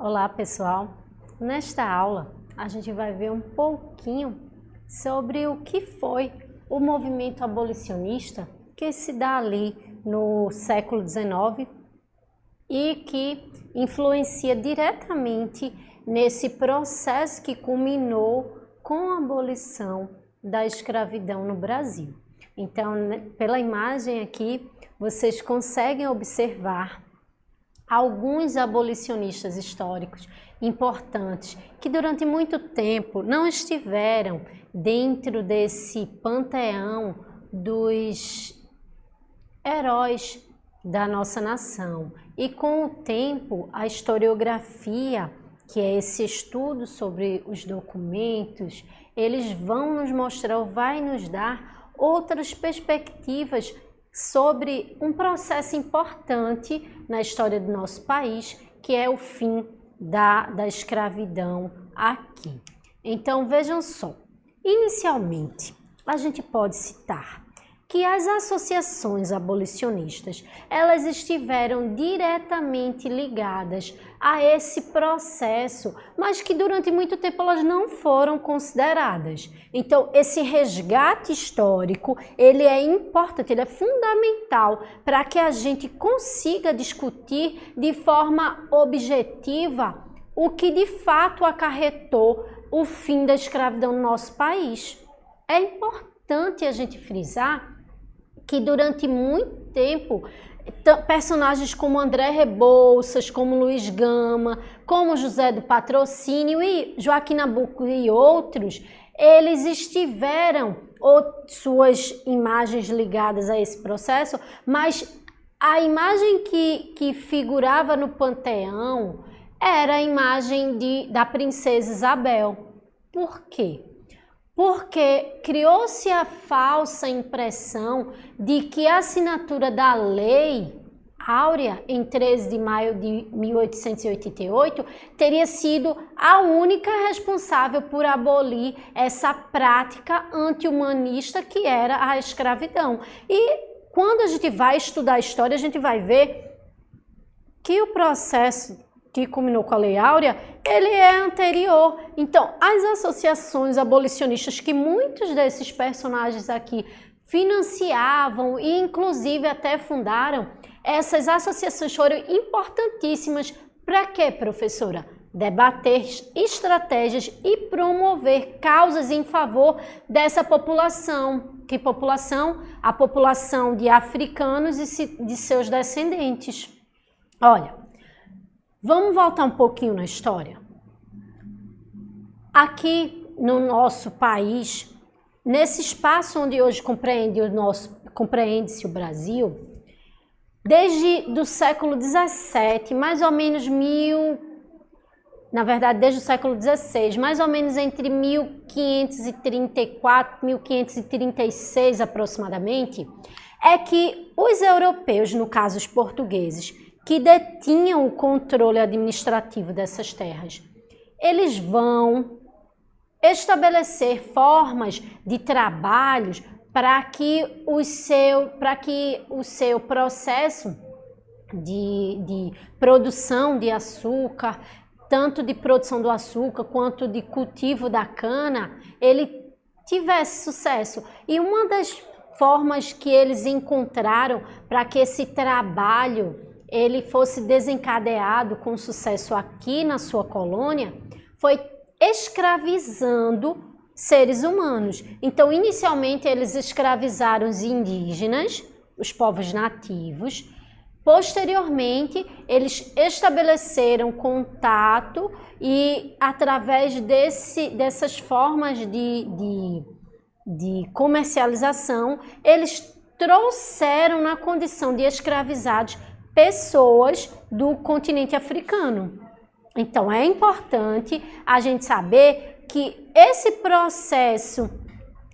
Olá pessoal, nesta aula a gente vai ver um pouquinho sobre o que foi o movimento abolicionista que se dá ali no século XIX e que influencia diretamente nesse processo que culminou com a abolição da escravidão no Brasil. Então, pela imagem aqui, vocês conseguem observar alguns abolicionistas históricos importantes que durante muito tempo não estiveram dentro desse panteão dos heróis da nossa nação. E com o tempo, a historiografia, que é esse estudo sobre os documentos, eles vão nos mostrar, vai nos dar outras perspectivas sobre um processo importante na história do nosso país, que é o fim da escravidão aqui. Então, vejam só, inicialmente, a gente pode citar que as associações abolicionistas, elas estiveram diretamente ligadas a esse processo, mas que durante muito tempo elas não foram consideradas. Então, esse resgate histórico, ele é importante, ele é fundamental para que a gente consiga discutir de forma objetiva o que de fato acarretou o fim da escravidão no nosso país. É importante a gente frisar que durante muito tempo, personagens como André Rebouças, como Luiz Gama, como José do Patrocínio e Joaquim Nabuco e outros, eles estiveram, ou suas imagens ligadas a esse processo, mas a imagem que figurava no panteão era a imagem da princesa Isabel. Por quê? Porque criou-se a falsa impressão de que a assinatura da Lei Áurea, em 13 de maio de 1888, teria sido a única responsável por abolir essa prática anti-humanista que era a escravidão. E quando a gente vai estudar a história, a gente vai ver que o processo que culminou com a Lei Áurea, ele é anterior. Então, as associações abolicionistas que muitos desses personagens aqui financiavam e inclusive até fundaram, essas associações foram importantíssimas para quê, professora? Debater estratégias e promover causas em favor dessa população. Que população? A população de africanos e de seus descendentes. Olha, vamos voltar um pouquinho na história. Aqui no nosso país, nesse espaço onde hoje compreende-se o Brasil, desde do século XVII, mais ou menos desde o século XVI, mais ou menos entre 1534 e 1536 aproximadamente, é que os europeus, no caso os portugueses, que detinham o controle administrativo dessas terras, eles vão estabelecer formas de trabalhos para que o seu processo de produção de açúcar, tanto de produção do açúcar quanto de cultivo da cana, ele tivesse sucesso. E uma das formas que eles encontraram para que esse trabalho ele fosse desencadeado com sucesso aqui na sua colônia, foi escravizando seres humanos. Então, inicialmente, eles escravizaram os indígenas, os povos nativos. Posteriormente, eles estabeleceram contato e, através dessas formas de comercialização, eles trouxeram na condição de escravizados pessoas do continente africano. Então, é importante a gente saber que esse processo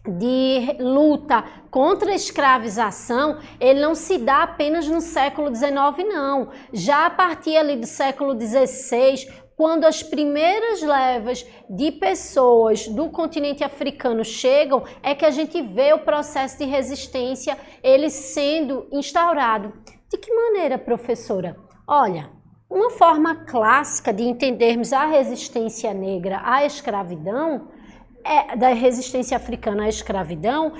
de luta contra a escravização, ele não se dá apenas no século XIX, não. Já a partir ali do século XVI, quando as primeiras levas de pessoas do continente africano chegam, é que a gente vê o processo de resistência ele sendo instaurado. De que maneira, professora? Olha, uma forma clássica de entendermos a resistência negra à escravidão, da resistência africana à escravidão,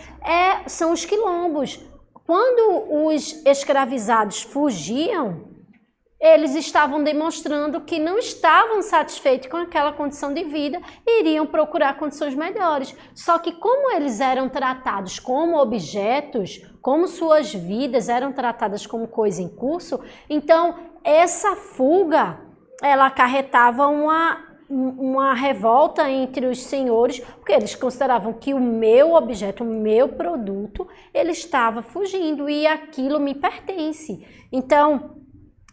são os quilombos. Quando os escravizados fugiam, eles estavam demonstrando que não estavam satisfeitos com aquela condição de vida e iriam procurar condições melhores. Só que como eles eram tratados como objetos, como suas vidas eram tratadas como coisa em curso, então essa fuga, ela acarretava uma revolta entre os senhores, porque eles consideravam que o meu objeto, o meu produto, ele estava fugindo e aquilo me pertence. Então,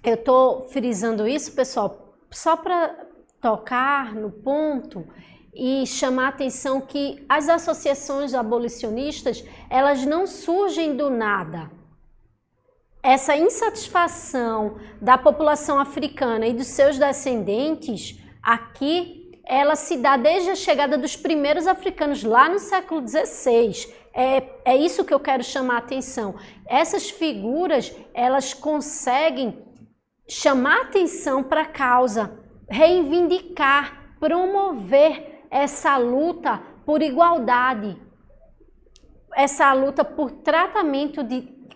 eu estou frisando isso, pessoal, só para tocar no ponto e chamar a atenção que as associações abolicionistas, elas não surgem do nada. Essa insatisfação da população africana e dos seus descendentes aqui, ela se dá desde a chegada dos primeiros africanos lá no século XVI. É isso que eu quero chamar a atenção. Essas figuras, elas conseguem chamar atenção para a causa, reivindicar, promover essa luta por igualdade, essa luta por tratamento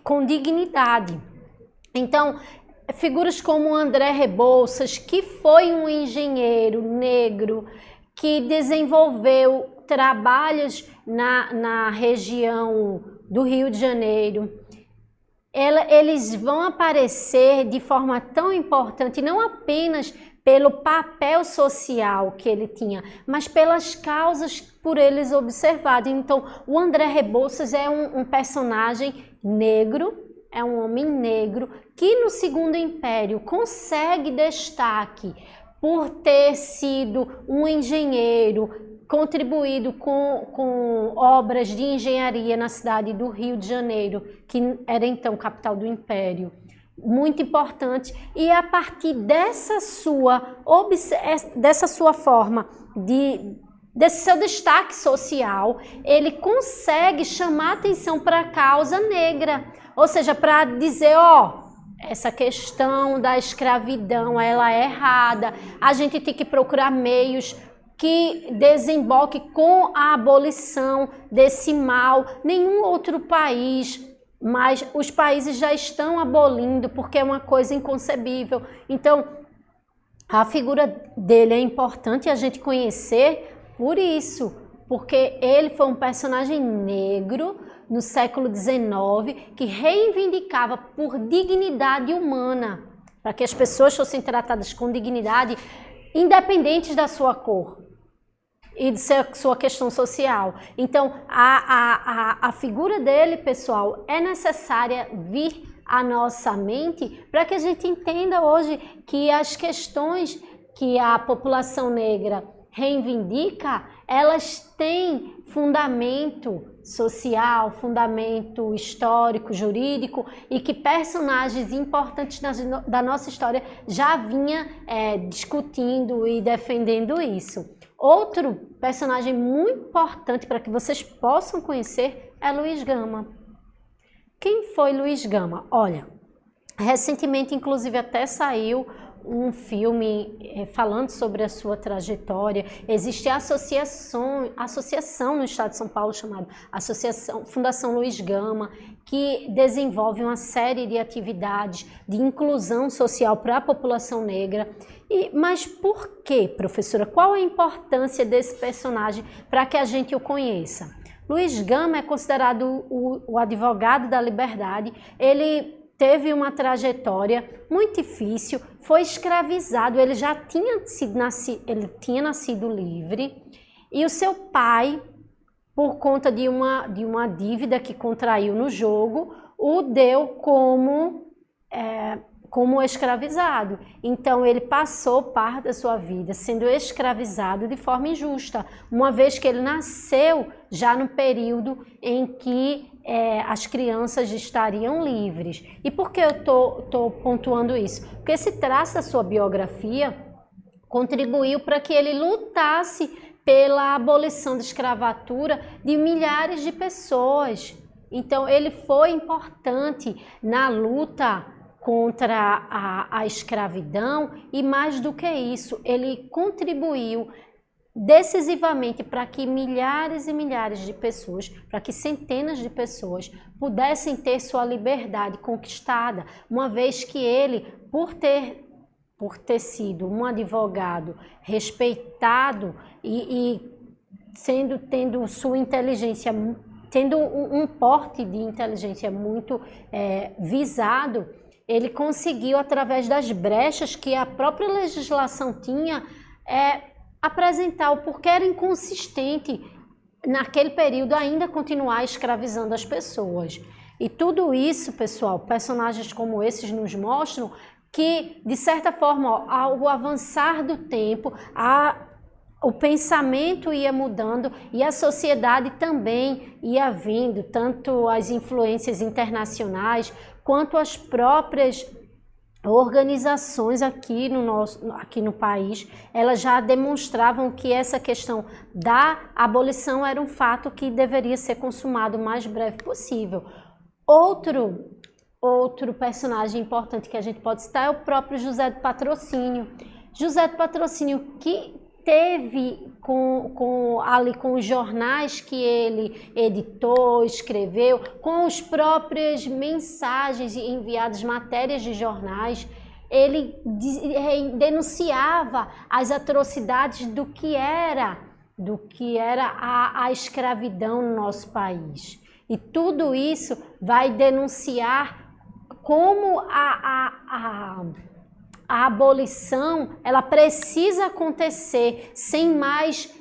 com dignidade. Então, figuras como André Rebouças, que foi um engenheiro negro que desenvolveu trabalhos na região do Rio de Janeiro, eles vão aparecer de forma tão importante, não apenas pelo papel social que ele tinha, mas pelas causas por eles observadas. Então, o André Rebouças é um personagem negro, é um homem negro que no Segundo Império consegue destaque por ter sido um engenheiro, contribuído com obras de engenharia na cidade do Rio de Janeiro, que era então capital do Império. Muito importante, e a partir dessa sua forma, desse seu destaque social, ele consegue chamar atenção para a causa negra, ou seja, para dizer, essa questão da escravidão, ela é errada, a gente tem que procurar meios que desemboque com a abolição desse mal. Nenhum outro país, mas os países já estão abolindo, porque é uma coisa inconcebível. Então, a figura dele é importante a gente conhecer por isso, porque ele foi um personagem negro no século XIX que reivindicava por dignidade humana, para que as pessoas fossem tratadas com dignidade, independentes da sua cor e de sua questão social. Então, a figura dele, pessoal, é necessária vir à nossa mente para que a gente entenda hoje que as questões que a população negra reivindica, elas têm fundamento social, fundamento histórico, jurídico, e que personagens importantes da nossa história já vinha discutindo e defendendo isso. Outro personagem muito importante para que vocês possam conhecer é Luiz Gama. Quem foi Luiz Gama? Olha, recentemente, inclusive, até saiu um filme falando sobre a sua trajetória. Existe a associação no estado de São Paulo chamada Fundação Luiz Gama, que desenvolve uma série de atividades de inclusão social para a população negra. Mas por quê, professora? Qual a importância desse personagem para que a gente o conheça? Luiz Gama é considerado o advogado da liberdade. Ele teve uma trajetória muito difícil, foi escravizado, ele já tinha nascido livre, e o seu pai, por conta de uma dívida que contraiu no jogo, o deu como escravizado. Então ele passou parte da sua vida sendo escravizado de forma injusta, uma vez que ele nasceu já no período em que as crianças estariam livres. E por que eu estou pontuando isso? Porque esse traço da sua biografia contribuiu para que ele lutasse pela abolição da escravatura de milhares de pessoas. Então ele foi importante na luta contra a escravidão e, mais do que isso, ele contribuiu decisivamente para que milhares e milhares de pessoas, para que centenas de pessoas pudessem ter sua liberdade conquistada, uma vez que ele, por ter sido um advogado respeitado e tendo sua inteligência, tendo um porte de inteligência muito visado, ele conseguiu, através das brechas que a própria legislação tinha, apresentar o porquê era inconsistente naquele período ainda continuar escravizando as pessoas. E tudo isso, pessoal, personagens como esses nos mostram que, de certa forma, ao avançar do tempo, o pensamento ia mudando e a sociedade também ia vindo, tanto as influências internacionais quanto as próprias organizações aqui no país, elas já demonstravam que essa questão da abolição era um fato que deveria ser consumado o mais breve possível. Outro personagem importante que a gente pode citar é o próprio José de Patrocínio. José de Patrocínio, que teve ali com os jornais que ele editou, escreveu, com as próprias mensagens enviadas, matérias de jornais, ele denunciava as atrocidades do que era a escravidão no nosso país. E tudo isso vai denunciar como a abolição ela precisa acontecer sem mais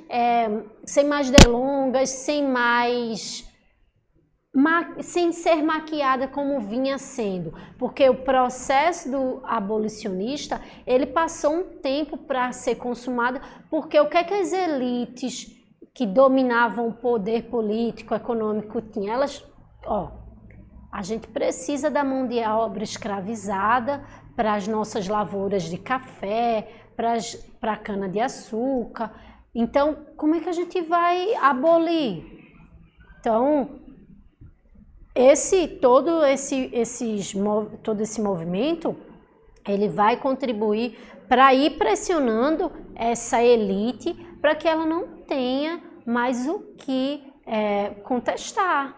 delongas, sem ser maquiada como vinha sendo, porque o processo do abolicionista ele passou um tempo para ser consumado, porque o que as elites que dominavam o poder político, econômico tinham? A gente precisa da mão de obra escravizada para as nossas lavouras de café, para a cana-de-açúcar. Então, como é que a gente vai abolir? Então, todo esse movimento, ele vai contribuir para ir pressionando essa elite para que ela não tenha mais o que contestar.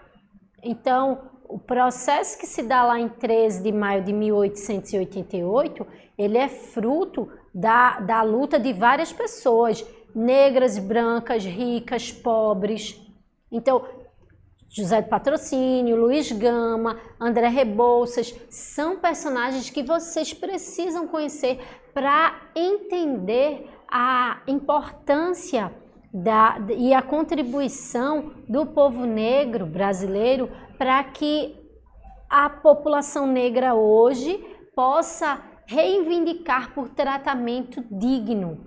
Então, o processo que se dá lá em 13 de maio de 1888, ele é fruto da luta de várias pessoas, negras, brancas, ricas, pobres. Então, José de Patrocínio, Luiz Gama, André Rebouças, são personagens que vocês precisam conhecer para entender a importância e a contribuição do povo negro brasileiro para que a população negra hoje possa reivindicar por tratamento digno,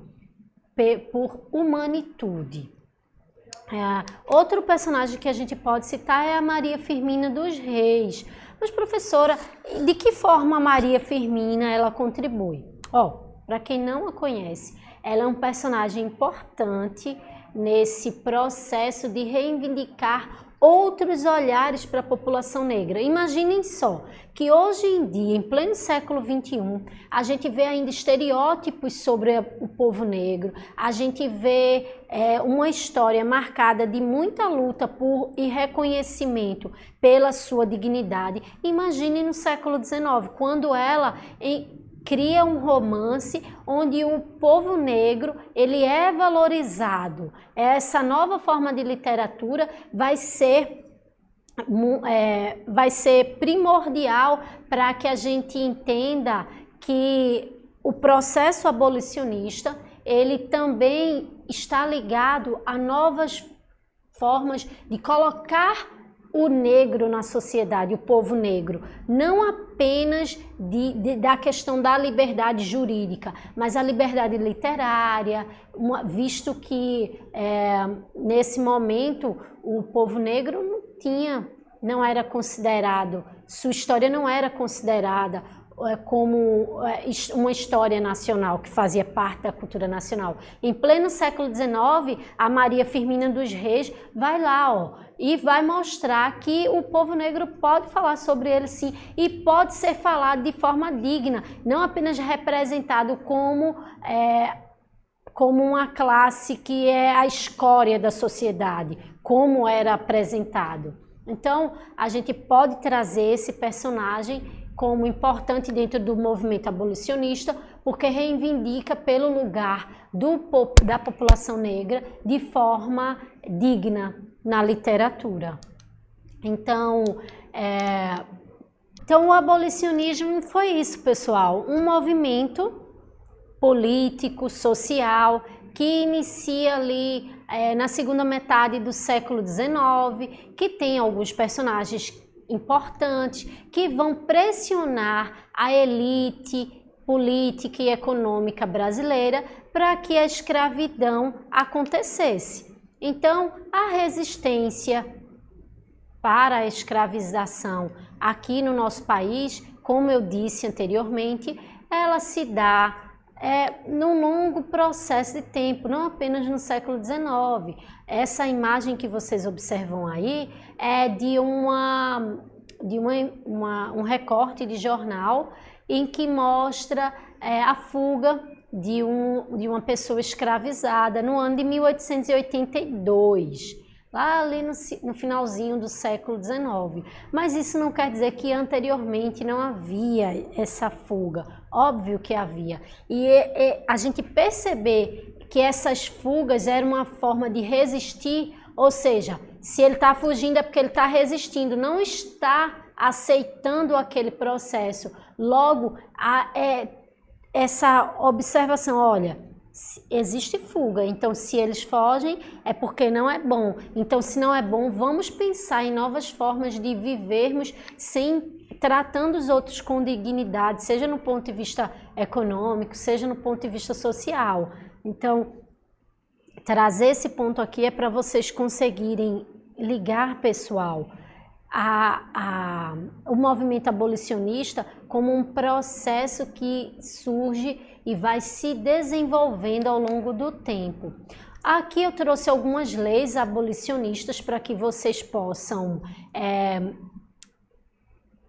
por humanitude. Outro personagem que a gente pode citar é a Maria Firmina dos Reis. Mas, professora, de que forma a Maria Firmina ela contribui? Para quem não a conhece, ela é um personagem importante nesse processo de reivindicar outros olhares para a população negra. Imaginem só que hoje em dia, em pleno século XXI, a gente vê ainda estereótipos sobre o povo negro, a gente vê uma história marcada de muita luta e reconhecimento pela sua dignidade. Imagine no século XIX, quando ela cria um romance onde o povo negro ele é valorizado. Essa nova forma de literatura vai ser primordial para que a gente entenda que o processo abolicionista ele também está ligado a novas formas de colocar o negro na sociedade, o povo negro, não apenas da questão da liberdade jurídica, mas a liberdade literária, visto que nesse momento o povo negro não era considerado, sua história não era considerada, uma história nacional que fazia parte da cultura nacional. Em pleno século XIX, a Maria Firmina dos Reis vai lá, e vai mostrar que o povo negro pode falar sobre ele sim, e pode ser falado de forma digna, não apenas representado como uma classe que é a escória da sociedade, como era apresentado. Então, a gente pode trazer esse personagem como importante dentro do movimento abolicionista, porque reivindica pelo lugar da população negra de forma digna na literatura. Então, o abolicionismo foi isso, pessoal, um movimento político, social, que inicia ali na segunda metade do século XIX, que tem alguns personagens importantes que vão pressionar a elite política e econômica brasileira para que a escravidão acontecesse. Então, a resistência para a escravização aqui no nosso país, como eu disse anteriormente, ela se dá num longo processo de tempo, não apenas no século XIX. Essa imagem que vocês observam aí é de um recorte de jornal em que mostra a fuga de uma pessoa escravizada no ano de 1882. Lá ali no finalzinho do século XIX. Mas isso não quer dizer que anteriormente não havia essa fuga. Óbvio que havia. E a gente perceber que essas fugas eram uma forma de resistir, ou seja, se ele está fugindo é porque ele está resistindo, não está aceitando aquele processo. Logo, essa observação, olha, existe fuga, então se eles fogem é porque não é bom. Então, se não é bom, vamos pensar em novas formas de vivermos tratando os outros com dignidade, seja no ponto de vista econômico, seja no ponto de vista social. Então, trazer esse ponto aqui é para vocês conseguirem ligar, pessoal, o movimento abolicionista como um processo que surge e vai se desenvolvendo ao longo do tempo. Aqui eu trouxe algumas leis abolicionistas para que vocês possam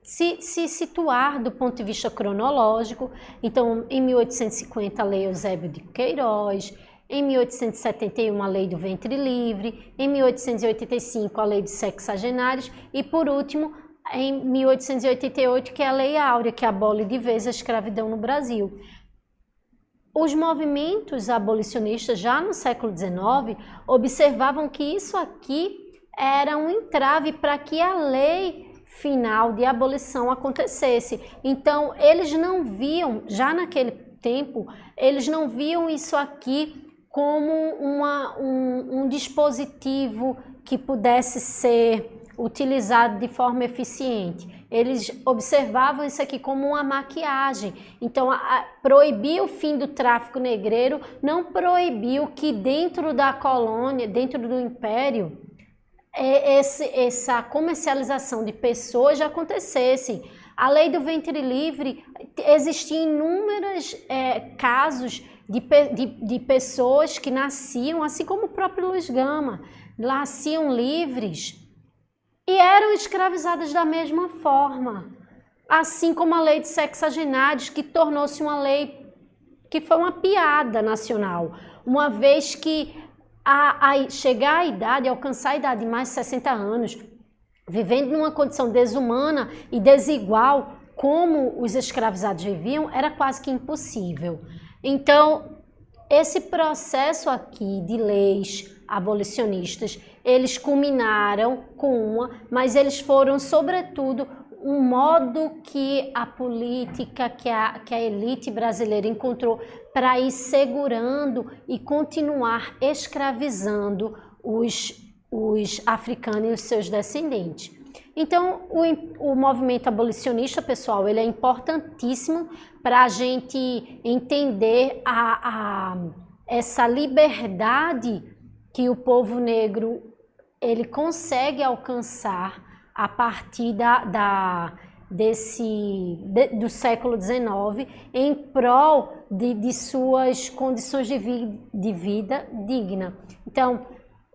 se situar do ponto de vista cronológico. Então, em 1850, a Lei Eusébio de Queiroz. Em 1871, a Lei do Ventre Livre. Em 1885, a Lei dos Sexagenários. E, por último, em 1888, que é a Lei Áurea, que abole de vez a escravidão no Brasil. Os movimentos abolicionistas, já no século XIX, observavam que isso aqui era um entrave para que a lei final de abolição acontecesse. Então, eles não viam, já naquele tempo, eles não viam isso aqui como um dispositivo que pudesse ser utilizado de forma eficiente. Eles observavam isso aqui como uma maquiagem. Então, proibir o fim do tráfico negreiro não proibiu que dentro da colônia, dentro do império, essa comercialização de pessoas já acontecesse. A Lei do Ventre Livre, existiam inúmeros casos de pessoas que nasciam, assim como o próprio Luiz Gama, nasciam livres e eram escravizadas da mesma forma. Assim como a Lei de Sexagenários, que tornou-se uma lei que foi uma piada nacional, uma vez que chegar à idade, alcançar a idade de mais de 60 anos, vivendo numa condição desumana e desigual, como os escravizados viviam, era quase que impossível. Então, esse processo aqui de leis abolicionistas, eles culminaram com mas eles foram, sobretudo, um modo que a política, que a elite brasileira encontrou para ir segurando e continuar escravizando os africanos e os seus descendentes. Então, o movimento abolicionista, pessoal, ele é importantíssimo para a gente entender essa liberdade que o povo negro ele consegue alcançar a partir do século XIX em prol de suas condições de vida digna. Então,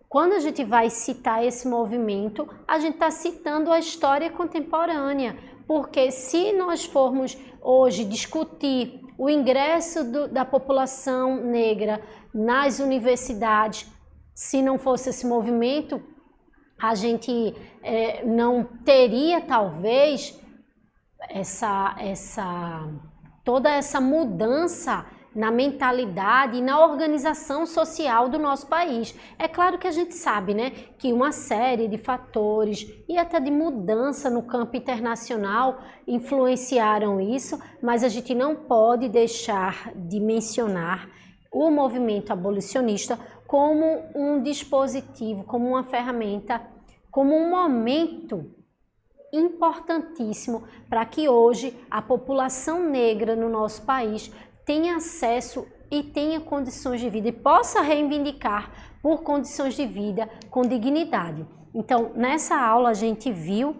quando a gente vai citar esse movimento, a gente está citando a história contemporânea, porque se nós formos hoje discutir o ingresso da população negra nas universidades, se não fosse esse movimento, a gente não teria talvez toda essa mudança na mentalidade e na organização social do nosso país. É claro que a gente sabe, né, que uma série de fatores e até de mudança no campo internacional influenciaram isso, mas a gente não pode deixar de mencionar o movimento abolicionista como um dispositivo, como uma ferramenta, como um momento importantíssimo para que hoje a população negra no nosso país tenha acesso e tenha condições de vida e possa reivindicar por condições de vida com dignidade. Então, nessa aula a gente viu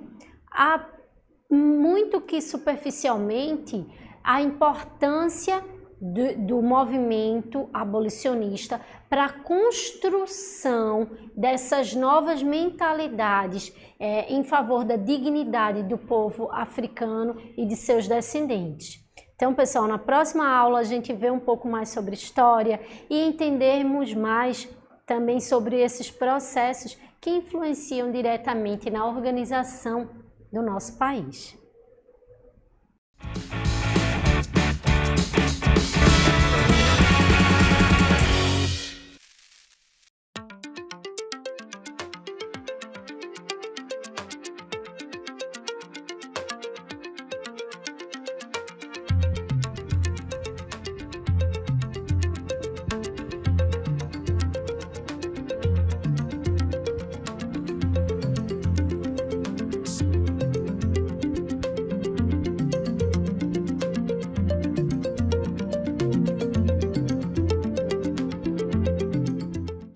muito que superficialmente a importância do movimento abolicionista para a construção dessas novas mentalidades em favor da dignidade do povo africano e de seus descendentes. Então, pessoal, na próxima aula a gente vê um pouco mais sobre história e entendermos mais também sobre esses processos que influenciam diretamente na organização do nosso país.